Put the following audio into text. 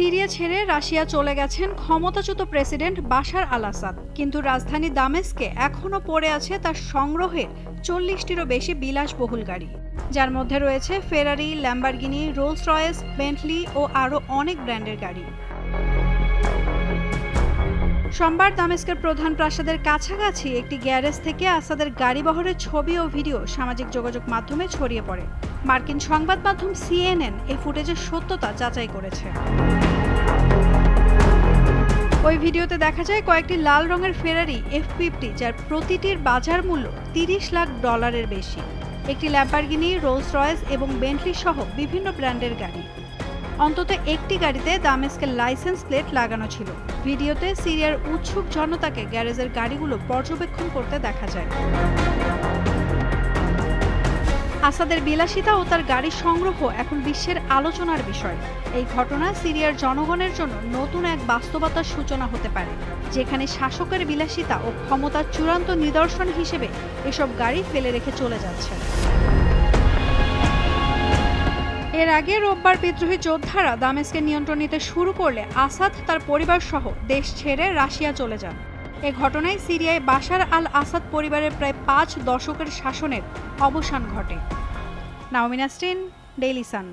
Syria ছেড়ে Russia চলে গেছেন ক্ষমতাচ্যুত প্রেসিডেন্ট বাশার আল আসাদ, কিন্তু রাজধানী দামেস্কে এখনও পড়ে আছে তার সংগ্রহের 40টিরও বেশি বিলাসবহুল গাড়ি, যার মধ্যে রয়েছে ফেরারি, ল্যাম্বরগিনি, রোলস রয়েস, বেন্টলি ও আরও অনেক ব্র্যান্ডের গাড়ি। সোমবার দামেস্কের প্রধান প্রাসাদের কাছাকাছি একটি গ্যারেজ থেকে আসাদের গাড়িবহরের ছবি ও ভিডিও সামাজিক যোগাযোগ মাধ্যমে ছড়িয়ে পড়ে। মার্কিন সংবাদ মাধ্যম CNN এই ফুটেজের সত্যতা যাচাই করেছে। ওই ভিডিওতে দেখা যায় কয়েকটি লাল রঙের ফেরারি F50, যার প্রতিটির বাজার মূল্য $30 লাখ বেশি, একটি ল্যাম্বরগিনি, রোলস রয়েস এবং বেন্টলি সহ বিভিন্ন ব্র্যান্ডের গাড়ি। অন্তত একটি গাড়িতে দামেস্কের লাইসেন্স প্লেট লাগানো ছিল। ভিডিওতে সিরিয়ার উৎসুক জনতাকে গ্যারেজের গাড়িগুলো পর্যবেক্ষণ করতে দেখা যায়। আসাদের বিলাসিতা ও তার গাড়ি সংগ্রহ এখন বিশ্বের আলোচনার বিষয়। এই ঘটনা সিরিয়ার জনগণের জন্য নতুন এক বাস্তবতার সূচনা হতে পারে, যেখানে শাসকের বিলাসিতা ও ক্ষমতার চূড়ান্ত নিদর্শন হিসেবে এসব গাড়ি ফেলে রেখে চলে যাচ্ছে। এর আগে রোববার বিদ্রোহী যোদ্ধারা দামেস্কে নিয়ন্ত্রণ নিতে শুরু করলে আসাদ তার পরিবার সহ দেশ ছেড়ে রাশিয়া চলে যান। এ ঘটনায় সিরিয়ায় বাশার আল আসাদ পরিবারের প্রায় 5 দশকের শাসনের অবসান ঘটে। নাওমিন নাসরিন, ডেইলি সান।